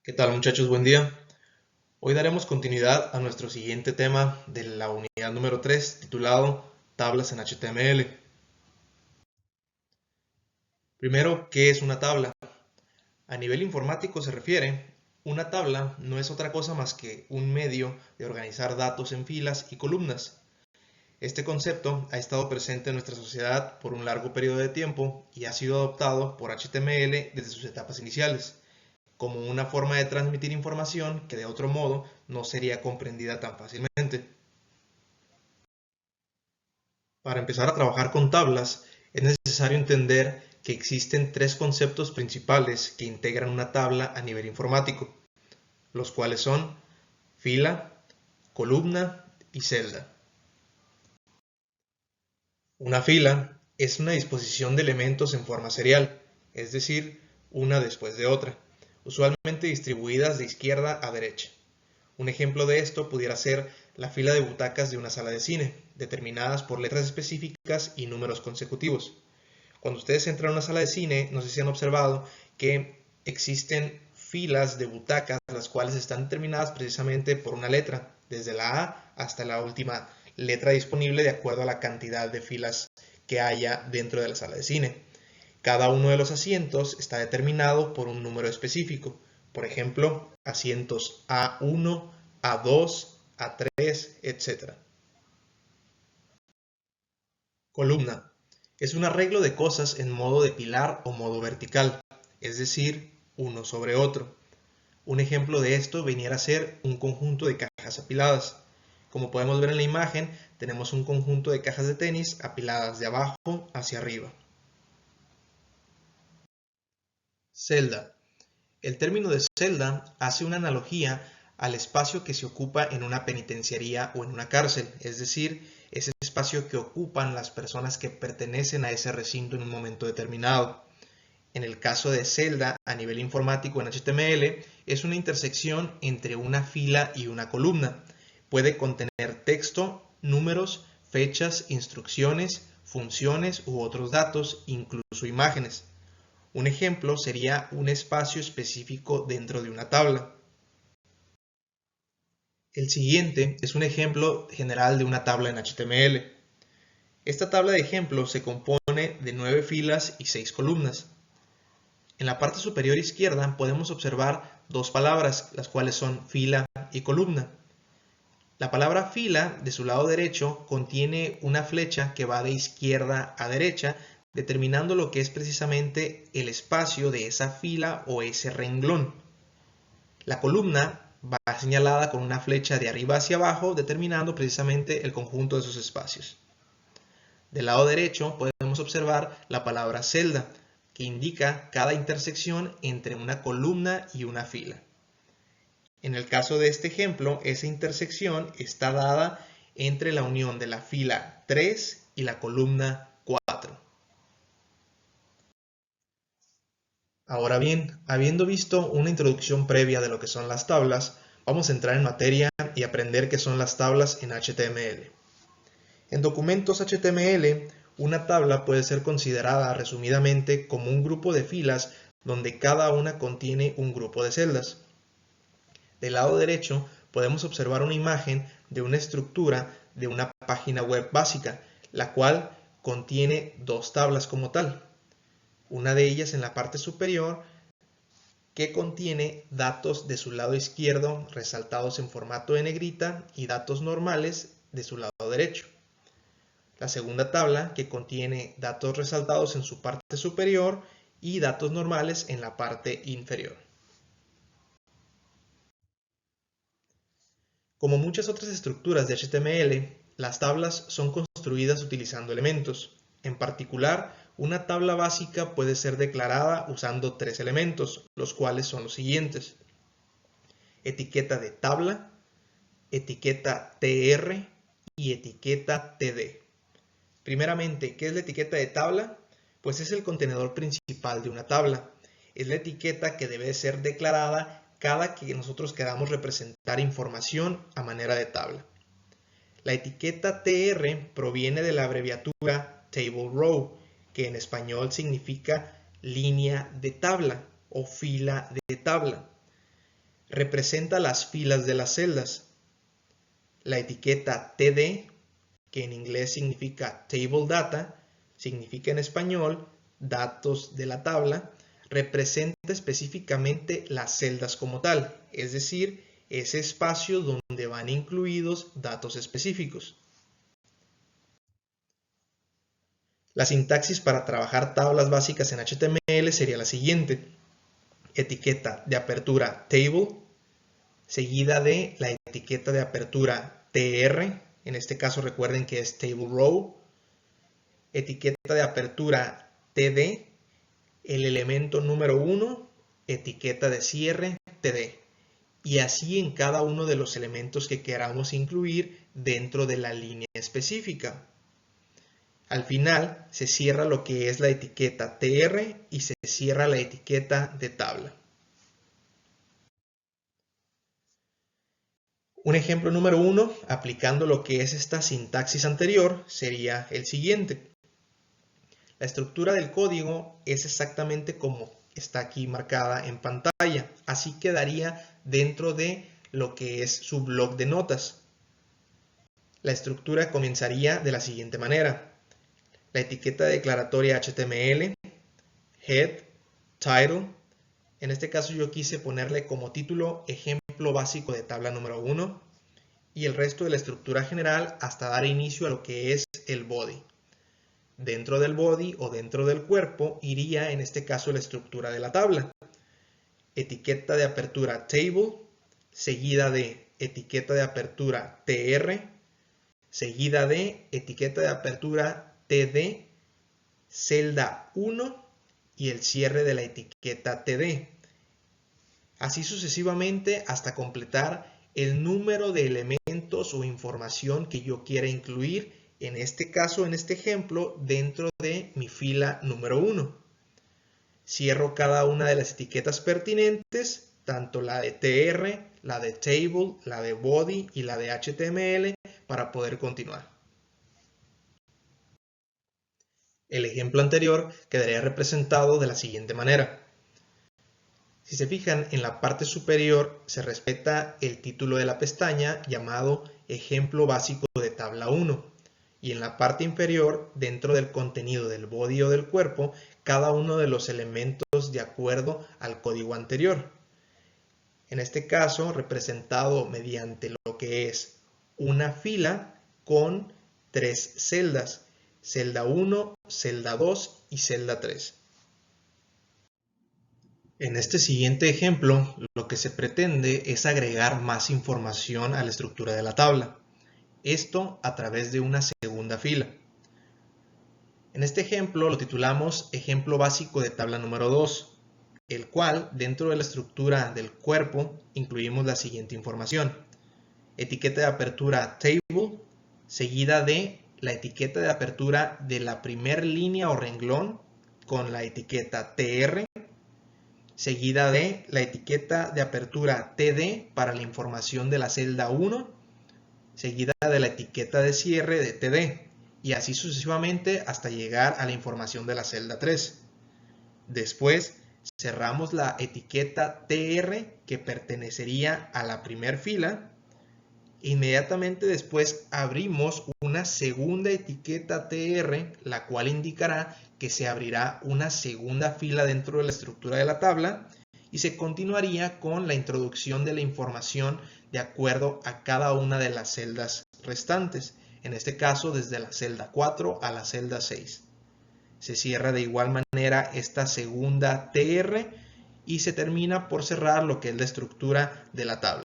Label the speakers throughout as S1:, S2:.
S1: ¿Qué tal, muchachos? Buen día. Hoy daremos continuidad a nuestro siguiente tema de la unidad número 3, titulado Tablas en HTML. Primero, ¿qué es una tabla? A nivel informático se refiere, una tabla no es otra cosa más que un medio de organizar datos en filas y columnas. Este concepto ha estado presente en nuestra sociedad por un largo periodo de tiempo y ha sido adoptado por HTML desde sus etapas iniciales, como una forma de transmitir información que de otro modo no sería comprendida tan fácilmente. Para empezar a trabajar con tablas, es necesario entender que existen tres conceptos principales que integran una tabla a nivel informático, los cuales son fila, columna y celda. Una fila es una disposición de elementos en forma serial, es decir, una después de otra, usualmente distribuidas de izquierda a derecha. Un ejemplo de esto pudiera ser la fila de butacas de una sala de cine, determinadas por letras específicas y números consecutivos. Cuando ustedes entran a una sala de cine, no sé si han observado que existen filas de butacas, las cuales están determinadas precisamente por una letra, desde la A hasta la última letra disponible de acuerdo a la cantidad de filas que haya dentro de la sala de cine. Cada uno de los asientos está determinado por un número específico. Por ejemplo, asientos A1, A2, A3, etc. Columna. Es un arreglo de cosas en modo de pilar o modo vertical, es decir, uno sobre otro. Un ejemplo de esto viniera a ser un conjunto de cajas apiladas. Como podemos ver en la imagen, tenemos un conjunto de cajas de tenis apiladas de abajo hacia arriba. Celda. El término de celda hace una analogía al espacio que se ocupa en una penitenciaría o en una cárcel, es decir, ese espacio que ocupan las personas que pertenecen a ese recinto en un momento determinado. En el caso de celda a nivel informático en HTML, es una intersección entre una fila y una columna. Puede contener texto, números, fechas, instrucciones, funciones u otros datos, incluso imágenes. Un ejemplo sería un espacio específico dentro de una tabla. El siguiente es un ejemplo general de una tabla en HTML. Esta tabla de ejemplo se compone de 9 filas y 6 columnas. En la parte superior izquierda podemos observar dos palabras, las cuales son fila y columna. La palabra fila, de su lado derecho, contiene una flecha que va de izquierda a derecha, determinando lo que es precisamente el espacio de esa fila o ese renglón. La columna va señalada con una flecha de arriba hacia abajo, determinando precisamente el conjunto de esos espacios. Del lado derecho podemos observar la palabra celda, que indica cada intersección entre una columna y una fila. En el caso de este ejemplo, esa intersección está dada entre la unión de la fila 3 y la columna 4. Ahora bien, habiendo visto una introducción previa de lo que son las tablas, vamos a entrar en materia y aprender qué son las tablas en HTML. En documentos HTML, una tabla puede ser considerada resumidamente como un grupo de filas donde cada una contiene un grupo de celdas. Del lado derecho podemos observar una imagen de una estructura de una página web básica, la cual contiene dos tablas como tal. Una de ellas en la parte superior que contiene datos de su lado izquierdo resaltados en formato de negrita y datos normales de su lado derecho. La segunda tabla que contiene datos resaltados en su parte superior y datos normales en la parte inferior. Como muchas otras estructuras de HTML, las tablas son construidas utilizando elementos. En particular, una tabla básica puede ser declarada usando tres elementos, los cuales son los siguientes: etiqueta de tabla, etiqueta tr y etiqueta td. Primeramente, ¿qué es la etiqueta de tabla? Pues es el contenedor principal de una tabla. Es la etiqueta que debe ser declarada cada que nosotros queramos representar información a manera de tabla. La etiqueta tr proviene de la abreviatura Table Row, que en español significa línea de tabla o fila de tabla. representa las filas de las celdas. La etiqueta TD, que en inglés significa Table Data, significa en español datos de la tabla, representa específicamente las celdas como tal, es decir, ese espacio donde van incluidos datos específicos. La sintaxis para trabajar tablas básicas en HTML sería la siguiente: etiqueta de apertura table, seguida de la etiqueta de apertura tr, en este caso recuerden que es table row, etiqueta de apertura td, el elemento número 1, etiqueta de cierre td, y así en cada uno de los elementos que queramos incluir dentro de la línea específica. Al final se cierra lo que es la etiqueta tr y se cierra la etiqueta de tabla. Un ejemplo número 1, aplicando lo que es esta sintaxis anterior, sería el siguiente. La estructura del código es exactamente como está aquí marcada en pantalla, así quedaría dentro de lo que es su bloc de notas. La estructura comenzaría de la siguiente manera: la etiqueta declaratoria HTML, head, title. En este caso yo quise ponerle como título ejemplo básico de tabla número 1 y el resto de la estructura general hasta dar inicio a lo que es el body. Dentro del body o dentro del cuerpo iría en este caso la estructura de la tabla. Etiqueta de apertura table, seguida de etiqueta de apertura tr, seguida de etiqueta de apertura td, celda 1 y el cierre de la etiqueta td. Así sucesivamente hasta completar el número de elementos o información que yo quiera incluir, en este caso, en este ejemplo, dentro de mi fila número 1. Cierro cada una de las etiquetas pertinentes, tanto la de tr, la de table, la de body y la de HTML, para poder continuar. El ejemplo anterior quedaría representado de la siguiente manera. Si se fijan, en la parte superior se respeta el título de la pestaña llamado Ejemplo básico de tabla 1. Y en la parte inferior, dentro del contenido del body o del cuerpo, cada uno de los elementos de acuerdo al código anterior. En este caso, representado mediante lo que es una fila con 3 celdas: celda 1, celda 2 y celda 3. En este siguiente ejemplo, lo que se pretende es agregar más información a la estructura de la tabla. Esto a través de una segunda fila. En este ejemplo lo titulamos Ejemplo básico de tabla número 2, el cual dentro de la estructura del cuerpo incluimos la siguiente información: etiqueta de apertura table, seguida de la etiqueta de apertura de la primer línea o renglón con la etiqueta tr, seguida de la etiqueta de apertura td para la información de la celda 1, seguida de la etiqueta de cierre de td, y así sucesivamente hasta llegar a la información de la celda 3. Después cerramos la etiqueta tr que pertenecería a la primera fila. Inmediatamente después abrimos una segunda etiqueta tr, la cual indicará que se abrirá una segunda fila dentro de la estructura de la tabla y se continuaría con la introducción de la información de acuerdo a cada una de las celdas restantes, en este caso desde la celda 4 a la celda 6. Se cierra de igual manera esta segunda tr y se termina por cerrar lo que es la estructura de la tabla.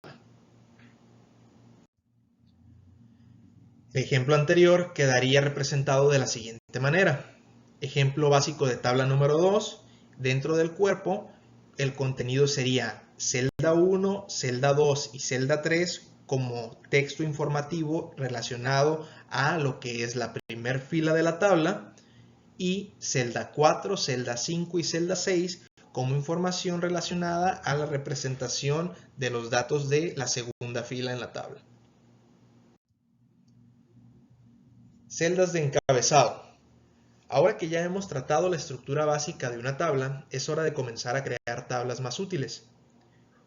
S1: El ejemplo anterior quedaría representado de la siguiente manera. Ejemplo básico de tabla número 2. Dentro del cuerpo, el contenido sería celda 1, celda 2 y celda 3 como texto informativo relacionado a lo que es la primera fila de la tabla, y celda 4, celda 5 y celda 6 como información relacionada a la representación de los datos de la segunda fila en la tabla. Celdas de encabezado. Ahora que ya hemos tratado la estructura básica de una tabla, es hora de comenzar a crear tablas más útiles.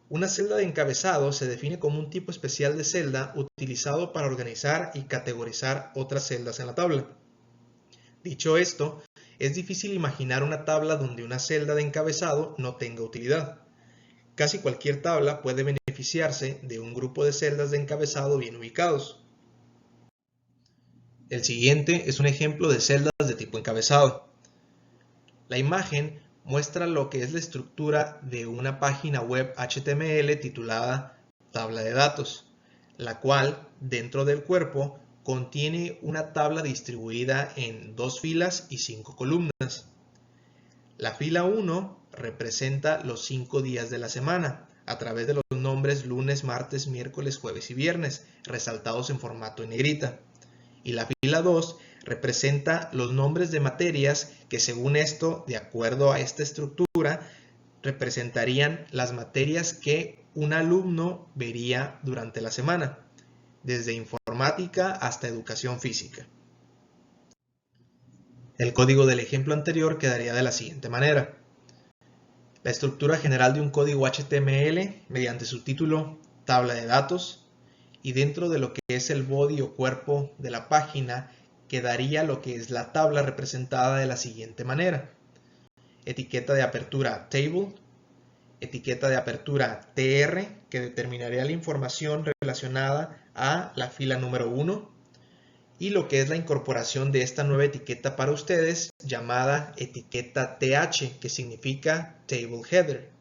S1: Una celda de encabezado se define como un tipo especial de celda utilizado para organizar y categorizar otras celdas en la tabla. Dicho esto, es difícil imaginar una tabla donde una celda de encabezado no tenga utilidad. Casi cualquier tabla puede beneficiarse de un grupo de celdas de encabezado bien ubicados. El siguiente es un ejemplo de celdas de tipo encabezado. La imagen muestra lo que es la estructura de una página web HTML titulada tabla de datos, la cual, dentro del cuerpo, contiene una tabla distribuida en 2 filas y 5 columnas. La fila 1 representa los 5 días de la semana, a través de los nombres lunes, martes, miércoles, jueves y viernes, resaltados en formato en negrita. Y la fila 2 representa los nombres de materias que, según esto, de acuerdo a esta estructura, representarían las materias que un alumno vería durante la semana, desde informática hasta educación física. El código del ejemplo anterior quedaría de la siguiente manera. La estructura general de un código HTML mediante su título, tabla de datos, y dentro de lo que es el body o cuerpo de la página quedaría lo que es la tabla representada de la siguiente manera. Etiqueta de apertura table, etiqueta de apertura tr, que determinaría la información relacionada a la fila número 1, y lo que es la incorporación de esta nueva etiqueta para ustedes llamada etiqueta th, que significa table header.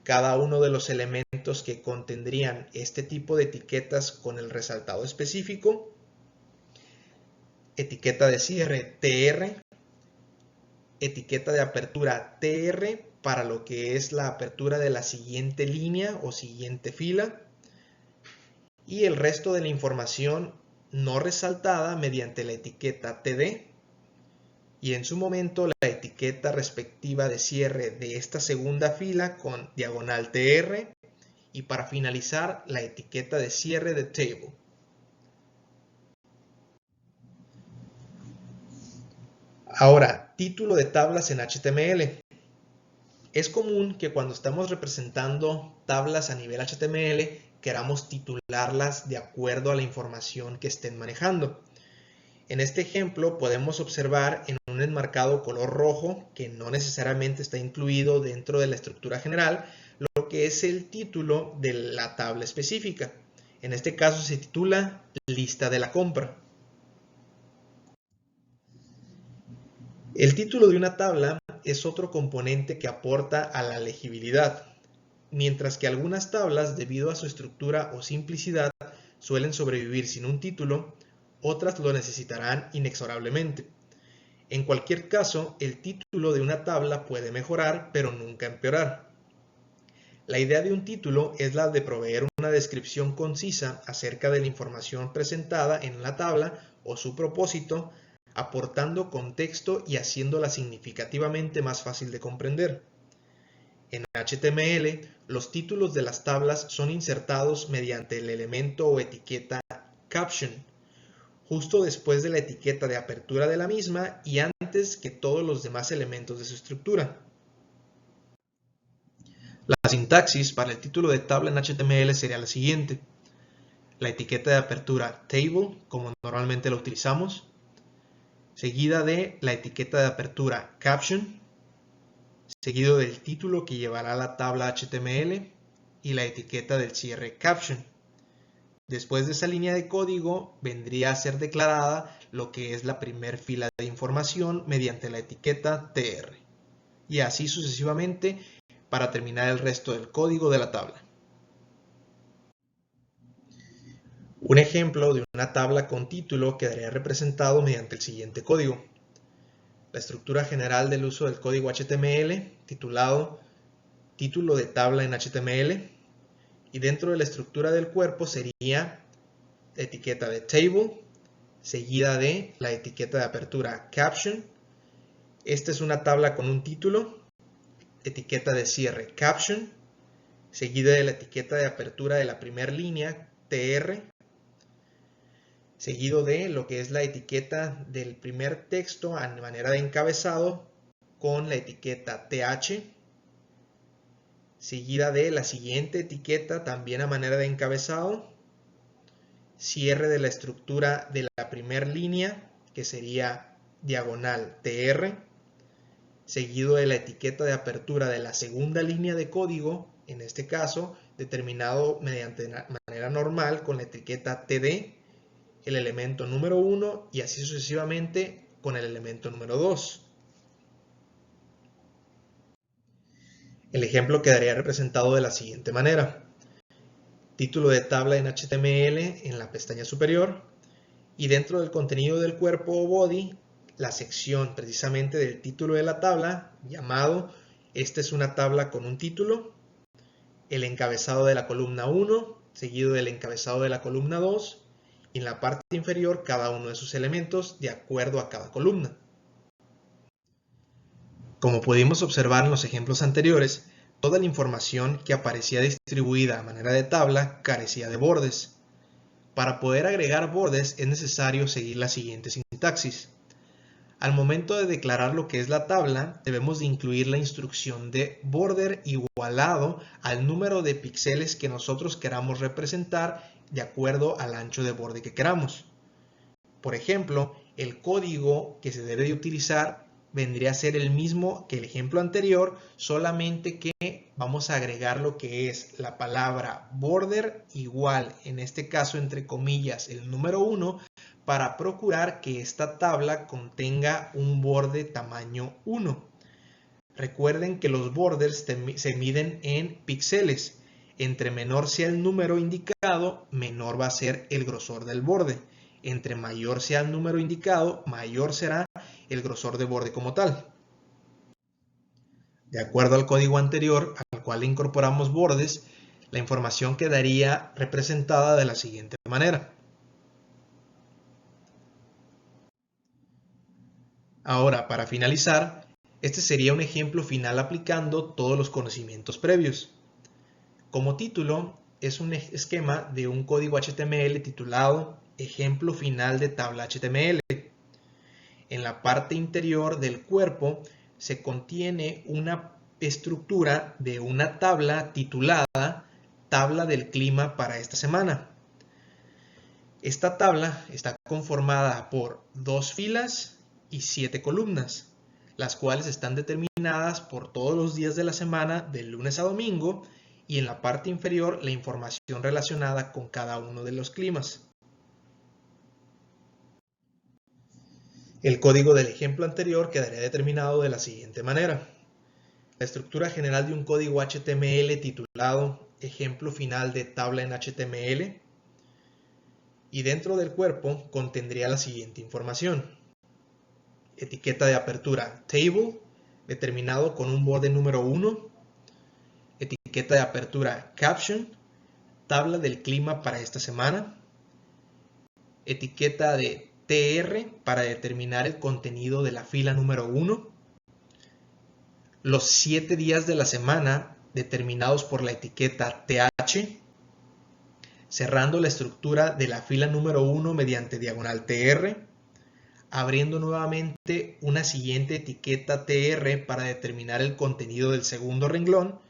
S1: Cada uno de los elementos que contendrían este tipo de etiquetas con el resaltado específico, etiqueta de cierre tr, etiqueta de apertura tr para lo que es la apertura de la siguiente línea o siguiente fila, y el resto de la información no resaltada mediante la etiqueta td, y en su momento la etiqueta respectiva de cierre de esta segunda fila con diagonal tr, y para finalizar la etiqueta de cierre de table. Ahora, título de tablas en HTML. Es común que cuando estamos representando tablas a nivel HTML queramos titularlas de acuerdo a la información que estén manejando. En este ejemplo podemos observar en un enmarcado color rojo, que no necesariamente está incluido dentro de la estructura general, lo que es el título de la tabla específica. En este caso se titula Lista de la compra. El título de una tabla es otro componente que aporta a la legibilidad, mientras que algunas tablas, debido a su estructura o simplicidad, suelen sobrevivir sin un título, otras lo necesitarán inexorablemente. En cualquier caso, el título de una tabla puede mejorar, pero nunca empeorar. La idea de un título es la de proveer una descripción concisa acerca de la información presentada en la tabla o su propósito, aportando contexto y haciéndola significativamente más fácil de comprender. En HTML, los títulos de las tablas son insertados mediante el elemento o etiqueta caption, justo después de la etiqueta de apertura de la misma y antes que todos los demás elementos de su estructura. La sintaxis para el título de tabla en HTML sería la siguiente. La etiqueta de apertura table, como normalmente la utilizamos, seguida de la etiqueta de apertura caption, seguido del título que llevará la tabla HTML y la etiqueta del cierre caption. Después de esa línea de código vendría a ser declarada lo que es la primera fila de información mediante la etiqueta tr, y así sucesivamente para terminar el resto del código de la tabla. Un ejemplo de una tabla con título quedaría representado mediante el siguiente código. La estructura general del uso del código HTML, titulado título de tabla en HTML, y dentro de la estructura del cuerpo sería la etiqueta de table, seguida de la etiqueta de apertura caption. Esta es una tabla con un título, etiqueta de cierre caption, seguida de la etiqueta de apertura de la primera línea tr, seguido de lo que es la etiqueta del primer texto a manera de encabezado con la etiqueta th, seguida de la siguiente etiqueta también a manera de encabezado, cierre de la estructura de la primera línea, que sería diagonal TR, seguido de la etiqueta de apertura de la segunda línea de código, en este caso determinado mediante manera normal con la etiqueta TD, el elemento número 1 y así sucesivamente con el elemento número 2. El ejemplo quedaría representado de la siguiente manera: título de tabla en HTML en la pestaña superior, y dentro del contenido del cuerpo o body, la sección precisamente del título de la tabla, llamado esta es una tabla con un título, el encabezado de la columna 1, seguido del encabezado de la columna 2, y en la parte inferior cada uno de sus elementos de acuerdo a cada columna. Como pudimos observar en los ejemplos anteriores, toda la información que aparecía distribuida a manera de tabla carecía de bordes. Para poder agregar bordes es necesario seguir la siguiente sintaxis. Al momento de declarar lo que es la tabla, debemos de incluir la instrucción de border igualado al número de píxeles que nosotros queramos representar de acuerdo al ancho de borde que queramos. Por ejemplo, el código que se debe de utilizar vendría a ser el mismo que el ejemplo anterior, solamente que vamos a agregar lo que es la palabra border igual, en este caso entre comillas, el número 1, para procurar que esta tabla contenga un borde tamaño 1. Recuerden que los borders se miden en píxeles. Entre menor sea el número indicado, menor va a ser el grosor del borde. Entre mayor sea el número indicado, mayor será el grosor de borde como tal. De acuerdo al código anterior, al cual le incorporamos bordes, la información quedaría representada de la siguiente manera. Ahora, para finalizar, este sería un ejemplo final aplicando todos los conocimientos previos. Como título, es un esquema de un código HTML titulado Ejemplo final de tabla HTML. En la parte interior del cuerpo se contiene una estructura de una tabla titulada Tabla del clima para esta semana. Esta tabla está conformada por 2 filas y 7 columnas, las cuales están determinadas por todos los días de la semana, de lunes a domingo, y en la parte inferior la información relacionada con cada uno de los climas. El código del ejemplo anterior quedaría determinado de la siguiente manera. La estructura general de un código HTML titulado Ejemplo final de tabla en HTML, y dentro del cuerpo contendría la siguiente información. Etiqueta de apertura Table, determinado con un borde número 1. Etiqueta de apertura Caption, tabla del clima para esta semana. Etiqueta de TR para determinar el contenido de la fila número 1. Los 7 días de la semana determinados por la etiqueta TH. Cerrando la estructura de la fila número 1 mediante diagonal TR. Abriendo nuevamente una siguiente etiqueta TR para determinar el contenido del segundo renglón,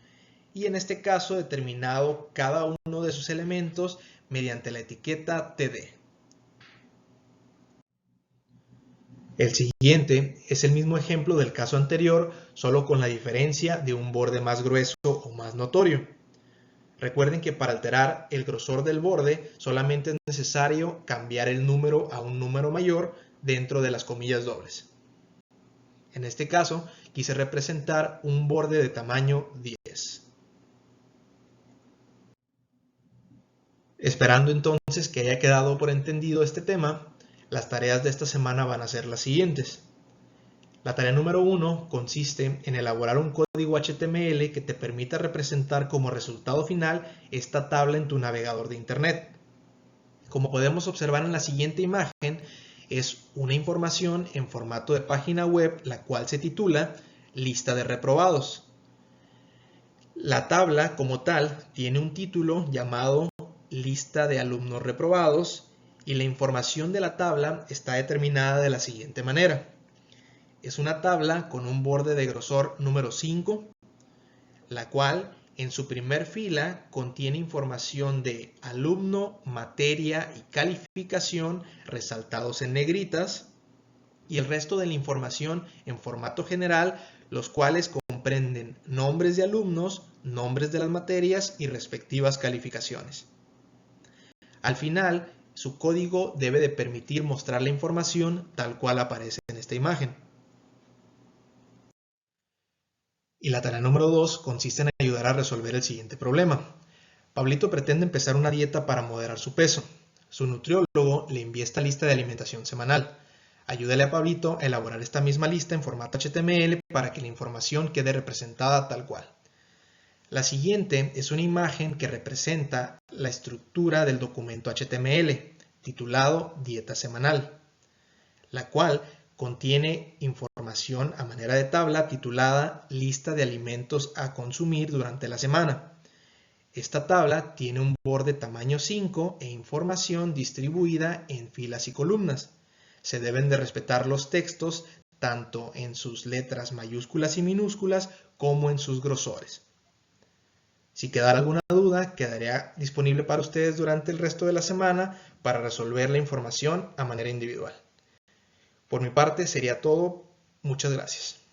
S1: y en este caso determinado cada uno de sus elementos mediante la etiqueta TD. El siguiente es el mismo ejemplo del caso anterior, solo con la diferencia de un borde más grueso o más notorio. Recuerden que para alterar el grosor del borde solamente es necesario cambiar el número a un número mayor dentro de las comillas dobles. En este caso, quise representar un borde de tamaño 10. Esperando entonces que haya quedado por entendido este tema, las tareas de esta semana van a ser las siguientes. La tarea número 1 consiste en elaborar un código HTML que te permita representar como resultado final esta tabla en tu navegador de Internet. Como podemos observar en la siguiente imagen, es una información en formato de página web, la cual se titula Lista de reprobados. La tabla como tal tiene un título llamado Lista de alumnos reprobados, y la información de la tabla está determinada de la siguiente manera. Es una tabla con un borde de grosor número 5, la cual En su primer fila contiene información de alumno, materia y calificación resaltados en negritas, y el resto de la información en formato general, los cuales comprenden nombres de alumnos, nombres de las materias y respectivas calificaciones. Al final, su código debe de permitir mostrar la información tal cual aparece en esta imagen. Y la tarea número 2 consiste en ayudar a resolver el siguiente problema. Pablito pretende empezar una dieta para moderar su peso. Su nutriólogo le envía esta lista de alimentación semanal. Ayúdale a Pablito a elaborar esta misma lista en formato HTML para que la información quede representada tal cual. La siguiente es una imagen que representa la estructura del documento HTML, titulado Dieta Semanal, la cual contiene información a manera de tabla titulada Lista de alimentos a consumir durante la semana. Esta tabla tiene un borde tamaño 5 e información distribuida en filas y columnas. Se deben de respetar los textos tanto en sus letras mayúsculas y minúsculas como en sus grosores. Si quedara alguna duda, quedaría disponible para ustedes durante el resto de la semana para resolver la información a manera individual. Por mi parte sería todo. Muchas gracias.